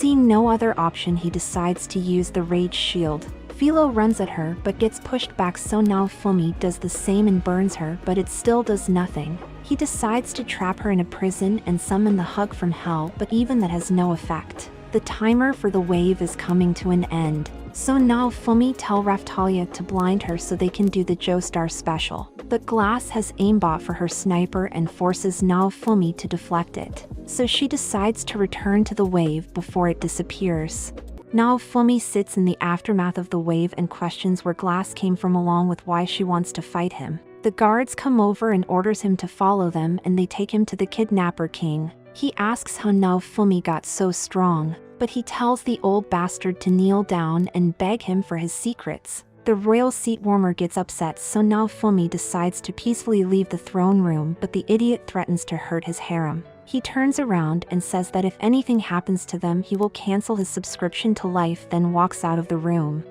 Seeing no other option, he decides to use the rage shield. Philo runs at her but gets pushed back, so Naofumi does the same and burns her, but it still does nothing. He decides to trap her in a prison and summon the hug from hell, but even that has no effect. The timer for the wave is coming to an end, so Naofumi tells Raphtalia to blind her so they can do the Joestar special. But Glass has aimbot for her sniper and forces Naofumi to deflect it, so she decides to return to the wave before it disappears. Naofumi sits in the aftermath of the wave and questions where Glass came from along with why she wants to fight him. The guards come over and orders him to follow them, and they take him to the Kidnapper King. He asks how Naofumi got so strong, but he tells the old bastard to kneel down and beg him for his secrets. The royal seat warmer gets upset, so Naofumi decides to peacefully leave the throne room, but the idiot threatens to hurt his harem. He turns around and says that if anything happens to them, he will cancel his subscription to life, then walks out of the room.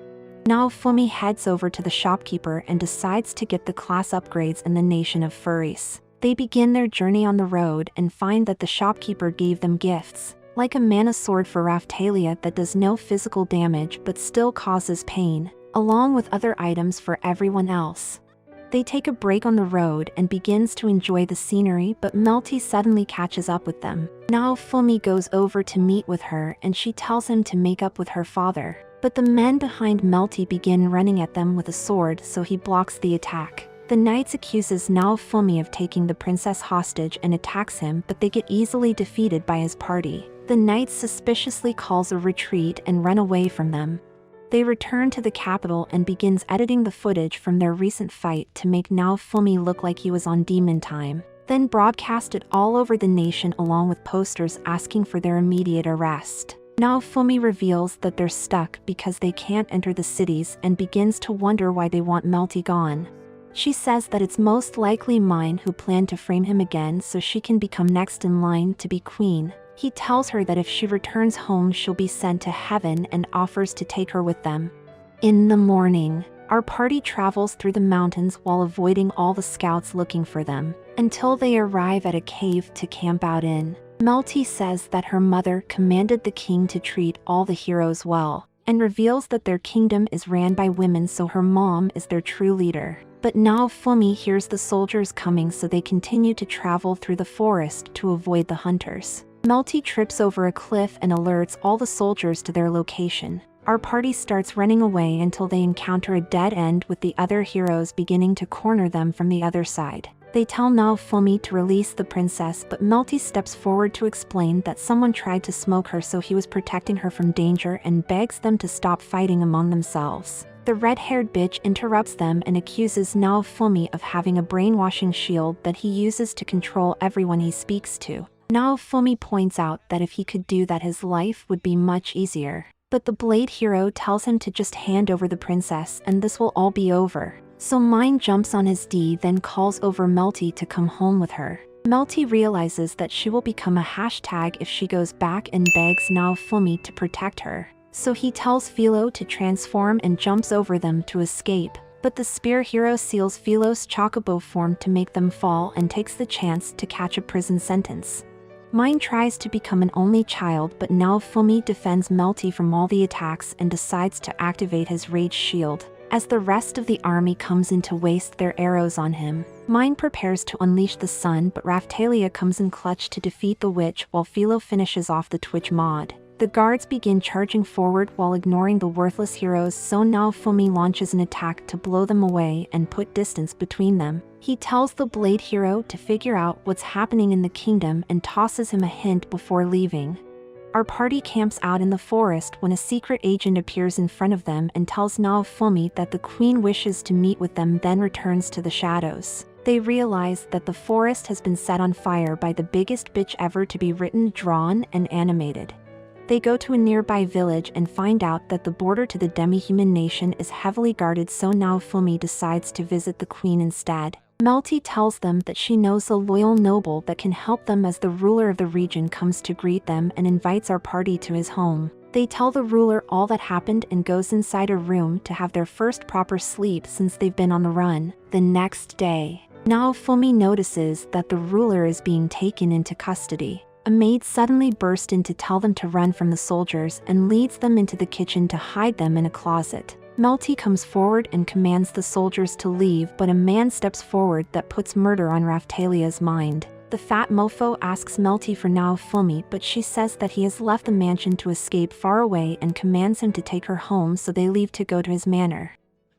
Naofumi heads over to the shopkeeper and decides to get the class upgrades in the nation of furries. They begin their journey on the road and find that the shopkeeper gave them gifts, like a mana sword for Raphtalia that does no physical damage but still causes pain, along with other items for everyone else. They take a break on the road and begins to enjoy the scenery, but Melty suddenly catches up with them. Naofumi goes over to meet with her and she tells him to make up with her father. But the men behind Melty begin running at them with a sword, so he blocks the attack. The knights accuses Naofumi of taking the princess hostage and attacks him, but they get easily defeated by his party. The knights suspiciously calls a retreat and run away from them. They return to the capital and begins editing the footage from their recent fight to make Naofumi look like he was on demon time, then broadcast it all over the nation along with posters asking for their immediate arrest. Naofumi reveals that they're stuck because they can't enter the cities and begins to wonder why they want Melty gone. She says that it's most likely Mine who planned to frame him again so she can become next in line to be queen. He tells her that if she returns home she'll be sent to heaven and offers to take her with them. In the morning, our party travels through the mountains while avoiding all the scouts looking for them, until they arrive at a cave to camp out in. Melty says that her mother commanded the king to treat all the heroes well, and reveals that their kingdom is ran by women, so her mom is their true leader. But Naofumi hears the soldiers coming, so they continue to travel through the forest to avoid the hunters. Melty trips over a cliff and alerts all the soldiers to their location. Our party starts running away until they encounter a dead end with the other heroes beginning to corner them from the other side. They tell Naofumi to release the princess, but Melty steps forward to explain that someone tried to smoke her, so he was protecting her from danger, and begs them to stop fighting among themselves. The red-haired bitch interrupts them and accuses Naofumi of having a brainwashing shield that he uses to control everyone he speaks to. Naofumi points out that if he could do that, his life would be much easier. But the Blade hero tells him to just hand over the princess and this will all be over. So Mine jumps on his D, then calls over Melty to come home with her. Melty realizes that she will become a hashtag if she goes back and begs Naofumi to protect her. So he tells Philo to transform and jumps over them to escape. But the spear hero seals Philo's chocobo form to make them fall and takes the chance to catch a prison sentence. Mine tries to become an only child, but Naofumi defends Melty from all the attacks and decides to activate his rage shield. As the rest of the army comes in to waste their arrows on him, Mine prepares to unleash the sun, but Raphtalia comes in clutch to defeat the witch while Philo finishes off the Twitch mod. The guards begin charging forward while ignoring the worthless heroes, so Naofumi launches an attack to blow them away and put distance between them. He tells the Blade hero to figure out what's happening in the kingdom and tosses him a hint before leaving. Our party camps out in the forest when a secret agent appears in front of them and tells Naofumi that the queen wishes to meet with them, then returns to the shadows. They realize that the forest has been set on fire by the biggest bitch ever to be written, drawn, and animated. They go to a nearby village and find out that the border to the demi-human nation is heavily guarded, so Naofumi decides to visit the queen instead. Melty tells them that she knows a loyal noble that can help them as the ruler of the region comes to greet them and invites our party to his home. They tell the ruler all that happened and goes inside a room to have their first proper sleep since they've been on the run. The next day, Naofumi notices that the ruler is being taken into custody. A maid suddenly bursts in to tell them to run from the soldiers and leads them into the kitchen to hide them in a closet. Melty comes forward and commands the soldiers to leave, but a man steps forward that puts murder on Raphtalia's mind. The fat mofo asks Melty for Naofumi, but she says that he has left the mansion to escape far away and commands him to take her home, so they leave to go to his manor.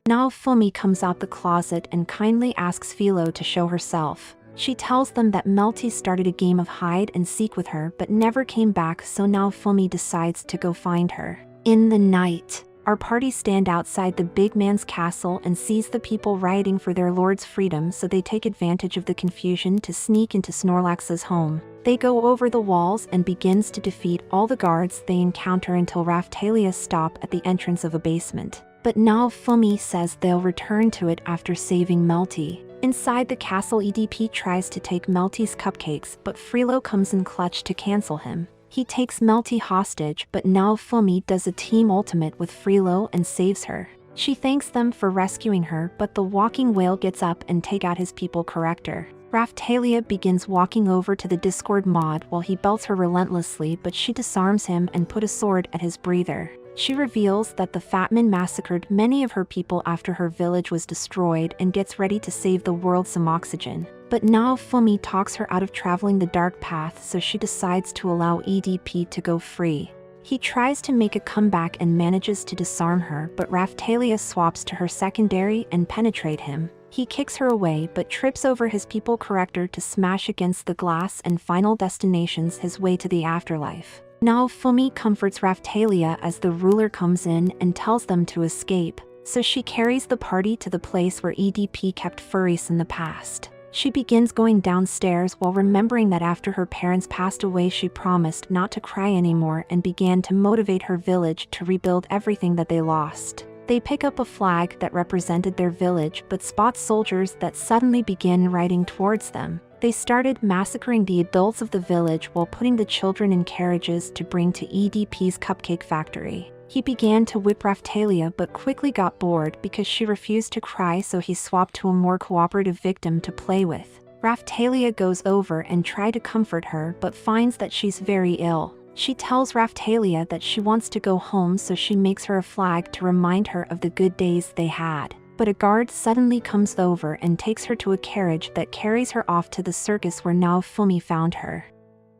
Naofumi comes out the closet and kindly asks Philo to show herself. She tells them that Melty started a game of hide and seek with her but never came back, so Naofumi decides to go find her. In the night, our party stand outside the big man's castle and sees the people rioting for their lord's freedom, so they take advantage of the confusion to sneak into Snorlax's home. They go over the walls and begins to defeat all the guards they encounter until Raphtalia stop at the entrance of a basement. But Naofumi says they'll return to it after saving Melty. Inside the castle, EDP tries to take Melty's cupcakes, but Frilo comes in clutch to cancel him. He takes Melty hostage, but Naofumi does a team ultimate with Frilo and saves her. She thanks them for rescuing her, but the walking whale gets up and take out his people corrector. Raphtalia begins walking over to the Discord mod while he belts her relentlessly, but she disarms him and put a sword at his breather. She reveals that the Fatman massacred many of her people after her village was destroyed and gets ready to save the world some oxygen. But Naofumi talks her out of traveling the dark path, so she decides to allow EDP to go free. He tries to make a comeback and manages to disarm her, but Raphtalia swaps to her secondary and penetrate him. He kicks her away but trips over his people corrector to smash against the glass and final destinations his way to the afterlife. Naofumi comforts Raphtalia as the ruler comes in and tells them to escape, so she carries the party to the place where EDP kept furries in the past. She begins going downstairs while remembering that after her parents passed away she promised not to cry anymore and began to motivate her village to rebuild everything that they lost. They pick up a flag that represented their village but spot soldiers that suddenly begin riding towards them. They started massacring the adults of the village while putting the children in carriages to bring to EDP's cupcake factory. He began to whip Raphtalia but quickly got bored because she refused to cry, so he swapped to a more cooperative victim to play with. Raphtalia goes over and tries to comfort her but finds that she's very ill. She tells Raphtalia that she wants to go home, so she makes her a flag to remind her of the good days they had. But a guard suddenly comes over and takes her to a carriage that carries her off to the circus where Naofumi found her.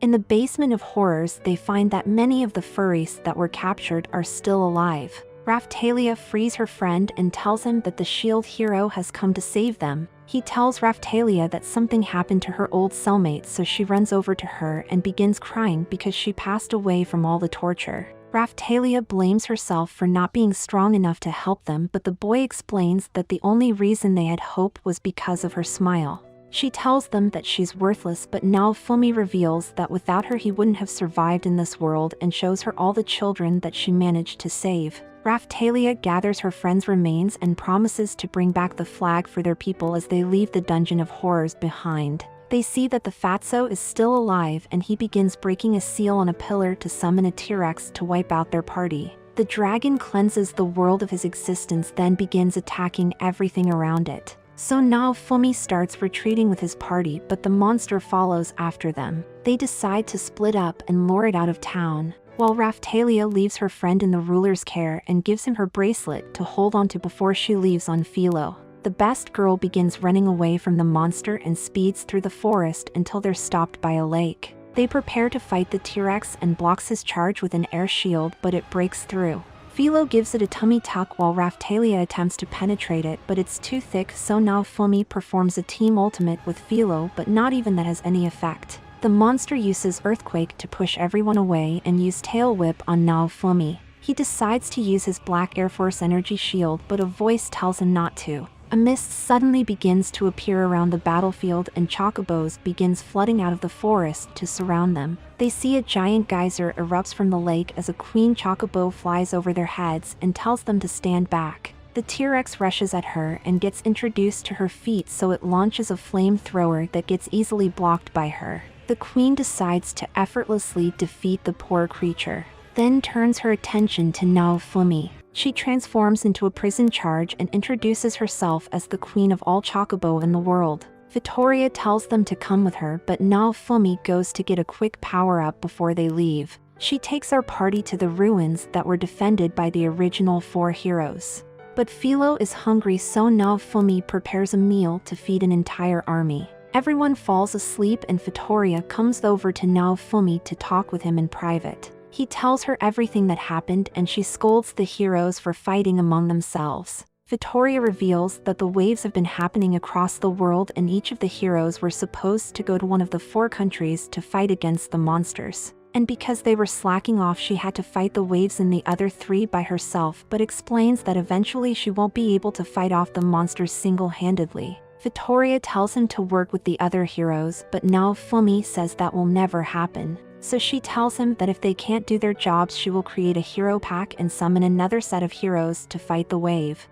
In the basement of horrors, they find that many of the furries that were captured are still alive. Raphtalia frees her friend and tells him that the shield hero has come to save them. He tells Raphtalia that something happened to her old cellmate, so she runs over to her and begins crying because she passed away from all the torture. Raphtalia blames herself for not being strong enough to help them, but the boy explains that the only reason they had hope was because of her smile. She tells them that she's worthless, but Naofumi reveals that without her he wouldn't have survived in this world and shows her all the children that she managed to save. Raphtalia gathers her friend's remains and promises to bring back the flag for their people as they leave the dungeon of horrors behind. They see that the Fatso is still alive and he begins breaking a seal on a pillar to summon a T-Rex to wipe out their party. The dragon cleanses the world of his existence, then begins attacking everything around it. So Naofumi starts retreating with his party, but the monster follows after them. They decide to split up and lure it out of town, while Raphtalia leaves her friend in the ruler's care and gives him her bracelet to hold onto before she leaves on Philo. The best girl begins running away from the monster and speeds through the forest until they're stopped by a lake. They prepare to fight the T-Rex and blocks his charge with an air shield, but it breaks through. Philo gives it a tummy tuck while Raphtalia attempts to penetrate it, but it's too thick, so Naofumi performs a team ultimate with Philo, but not even that has any effect. The monster uses Earthquake to push everyone away and use Tail Whip on Naofumi. He decides to use his Black Air Force energy shield, but a voice tells him not to. A mist suddenly begins to appear around the battlefield and chocobos begins flooding out of the forest to surround them. They see a giant geyser erupts from the lake as a queen chocobo flies over their heads and tells them to stand back. The T-Rex rushes at her and gets introduced to her feet, so it launches a flamethrower that gets easily blocked by her. The queen decides to effortlessly defeat the poor creature, then turns her attention to Naofumi. She transforms into a prison charge and introduces herself as the queen of all chocobo in the world. Victoria tells them to come with her, but Naofumi goes to get a quick power-up before they leave. She takes our party to the ruins that were defended by the original 4 heroes. But Philo is hungry, so Naofumi prepares a meal to feed an entire army. Everyone falls asleep and Victoria comes over to Naofumi to talk with him in private. He tells her everything that happened and she scolds the heroes for fighting among themselves. Victoria reveals that the waves have been happening across the world and each of the heroes were supposed to go to one of the 4 countries to fight against the monsters. And because they were slacking off, she had to fight the waves in the other 3 by herself, but explains that eventually she won't be able to fight off the monsters single-handedly. Victoria tells him to work with the other heroes, but Naofumi says that will never happen. So she tells him that if they can't do their jobs, she will create a hero pack and summon another set of heroes to fight the wave.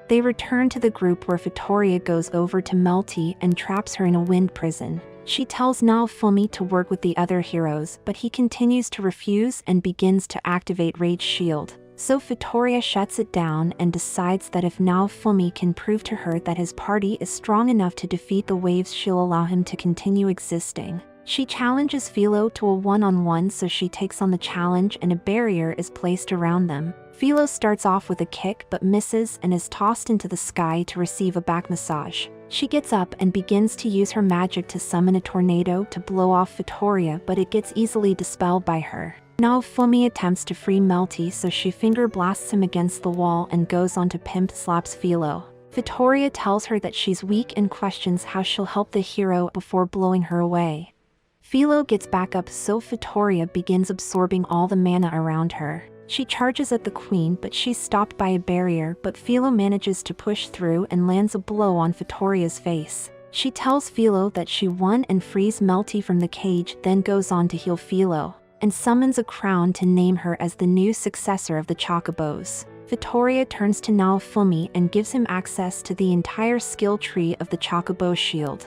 They return to the group where Victoria goes over to Melty and traps her in a wind prison. She tells Naofumi to work with the other heroes, but he continues to refuse and begins to activate Rage Shield. So Victoria shuts it down and decides that if Naofumi can prove to her that his party is strong enough to defeat the waves, she'll allow him to continue existing. She challenges Philo to a one-on-one, so she takes on the challenge and a barrier is placed around them. Philo starts off with a kick but misses and is tossed into the sky to receive a back massage. She gets up and begins to use her magic to summon a tornado to blow off Victoria, but it gets easily dispelled by her. Naofumi attempts to free Melty, so she finger blasts him against the wall and goes on to pimp slaps Philo. Victoria tells her that she's weak and questions how she'll help the hero before blowing her away. Philo gets back up, so Victoria begins absorbing all the mana around her. She charges at the queen, but she's stopped by a barrier, but Philo manages to push through and lands a blow on Victoria's face. She tells Philo that she won and frees Melty from the cage, then goes on to heal Philo, and summons a crown to name her as the new successor of the chocobos. Victoria turns to Naofumi and gives him access to the entire skill tree of the chocobo shield.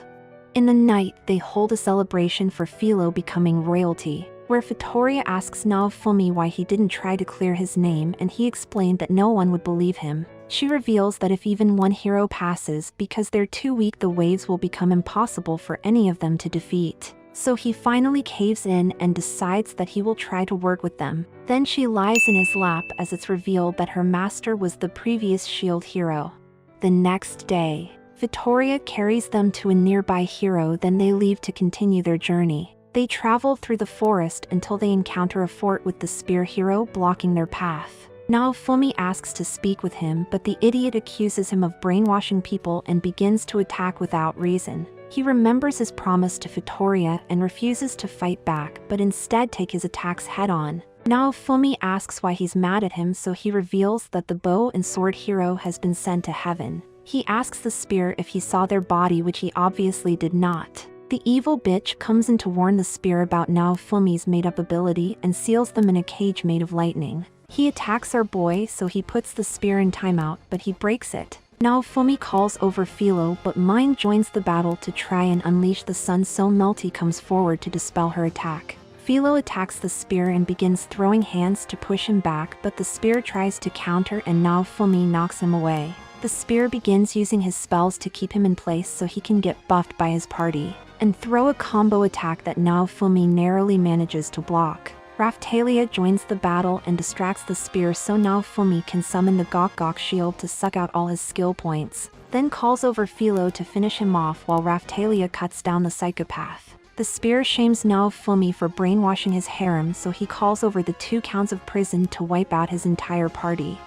In the night, they hold a celebration for Philo becoming royalty, where Victoria asks Naofumi why he didn't try to clear his name, and he explained that no one would believe him. She reveals that if even one hero passes, because they're too weak, the waves will become impossible for any of them to defeat. So he finally caves in and decides that he will try to work with them. Then she lies in his lap as it's revealed that her master was the previous shield hero. The next day, Victoria carries them to a nearby hero, then they leave to continue their journey. They travel through the forest until they encounter a fort with the spear hero blocking their path. Naofumi asks to speak with him, but the idiot accuses him of brainwashing people and begins to attack without reason. He remembers his promise to Victoria and refuses to fight back, but instead take his attacks head-on. Naofumi asks why he's mad at him, so he reveals that the bow and sword hero has been sent to heaven. He asks the spear if he saw their body, which he obviously did not. The evil bitch comes in to warn the spear about Naofumi's made-up ability and seals them in a cage made of lightning. He attacks our boy, so he puts the spear in timeout, but he breaks it. Naofumi calls over Philo, but Mine joins the battle to try and unleash the sun, so Melty comes forward to dispel her attack. Philo attacks the spear and begins throwing hands to push him back, but the spear tries to counter and Naofumi knocks him away. The spear begins using his spells to keep him in place so he can get buffed by his party, and throw a combo attack that Naofumi narrowly manages to block. Raphtalia joins the battle and distracts the spear so Naofumi can summon the Gok shield to suck out all his skill points, then calls over Philo to finish him off while Raphtalia cuts down the psychopath. The spear shames Naofumi for brainwashing his harem, so he calls over the 2 counts of prison to wipe out his entire party.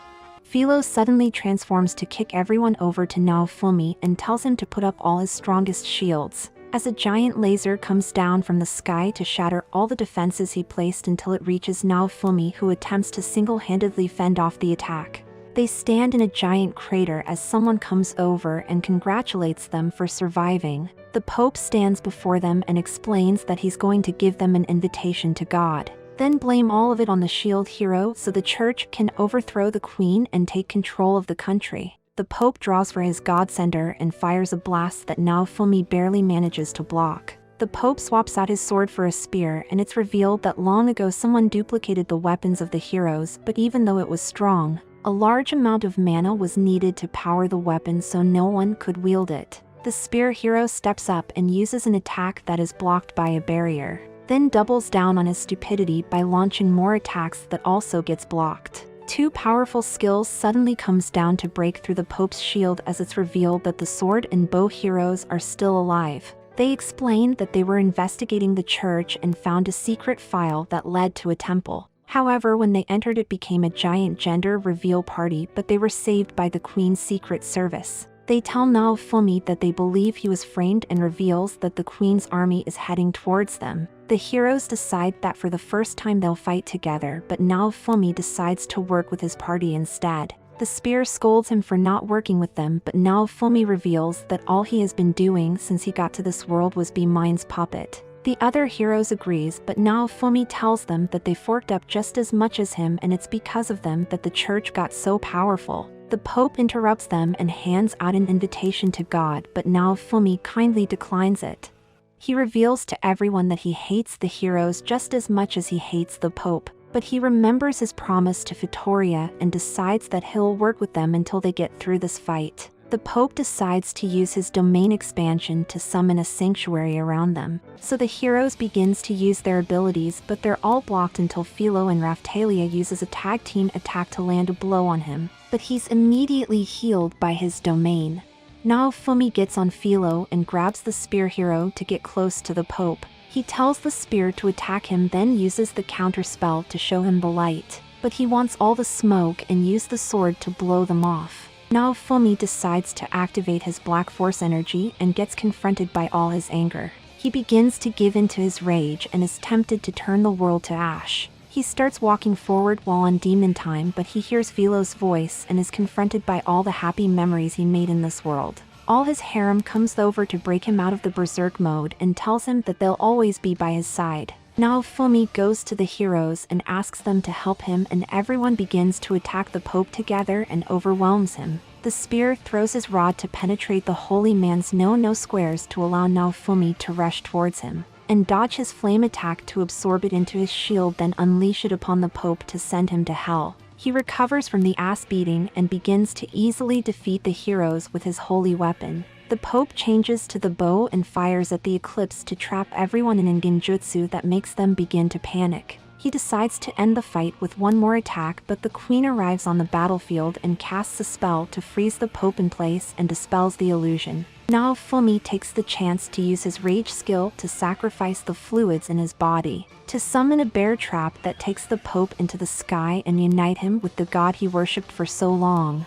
Philo suddenly transforms to kick everyone over to Naofumi and tells him to put up all his strongest shields, as a giant laser comes down from the sky to shatter all the defenses he placed until it reaches Naofumi, who attempts to single-handedly fend off the attack. They stand in a giant crater as someone comes over and congratulates them for surviving. The Pope stands before them and explains that he's going to give them an invitation to God. Then blame all of it on the shield hero so the church can overthrow the queen and take control of the country. The Pope draws for his godsender and fires a blast that Naofumi barely manages to block. The Pope swaps out his sword for a spear, and it's revealed that long ago someone duplicated the weapons of the heroes, but even though it was strong, a large amount of mana was needed to power the weapon, so no one could wield it. The spear hero steps up and uses an attack that is blocked by a barrier, then doubles down on his stupidity by launching more attacks that also gets blocked. Two powerful skills suddenly comes down to break through the Pope's shield as it's revealed that the sword and bow heroes are still alive. They explain that they were investigating the church and found a secret file that led to a temple. However, when they entered it became a giant gender reveal party, but they were saved by the Queen's secret service. They tell Naofumi that they believe he was framed and reveals that the Queen's army is heading towards them. The heroes decide that for the first time they'll fight together, but Naofumi decides to work with his party instead. The spear scolds him for not working with them, but Naofumi reveals that all he has been doing since he got to this world was be Mind's puppet. The other heroes agrees, but Naofumi tells them that they forked up just as much as him and it's because of them that the church got so powerful. The Pope interrupts them and hands out an invitation to God, but Naofumi kindly declines it. He reveals to everyone that he hates the heroes just as much as he hates the Pope, but he remembers his promise to Vittoria and decides that he'll work with them until they get through this fight. The Pope decides to use his domain expansion to summon a sanctuary around them, so the heroes begins to use their abilities, but they're all blocked until Philo and Raphtalia uses a tag team attack to land a blow on him, but he's immediately healed by his domain. Naofumi gets on Philo and grabs the spear hero to get close to the Pope. He tells the spear to attack him, then uses the counter spell to show him the light, but he wants all the smoke and use the sword to blow them off. Naofumi decides to activate his black force energy and gets confronted by all his anger. He begins to give in to his rage and is tempted to turn the world to ash. He starts walking forward while on demon time, but he hears Philo's voice and is confronted by all the happy memories he made in this world. All his harem comes over to break him out of the berserk mode and tells him that they'll always be by his side. Naofumi goes to the heroes and asks them to help him, and everyone begins to attack the Pope together and overwhelms him. The spear throws his rod to penetrate the holy man's no squares to allow Naofumi to rush towards him, and dodge his flame attack to absorb it into his shield, then unleash it upon the Pope to send him to hell. He recovers from the ass beating and begins to easily defeat the heroes with his holy weapon. The Pope changes to the bow and fires at the eclipse to trap everyone in a genjutsu that makes them begin to panic. He decides to end the fight with one more attack, but the Queen arrives on the battlefield and casts a spell to freeze the Pope in place and dispels the illusion. Naofumi takes the chance to use his rage skill to sacrifice the fluids in his body, to summon a bear trap that takes the Pope into the sky and unite him with the god he worshipped for so long.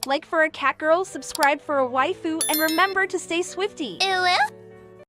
Like for a cat girl, subscribe for a waifu, and remember to stay swifty. Ew.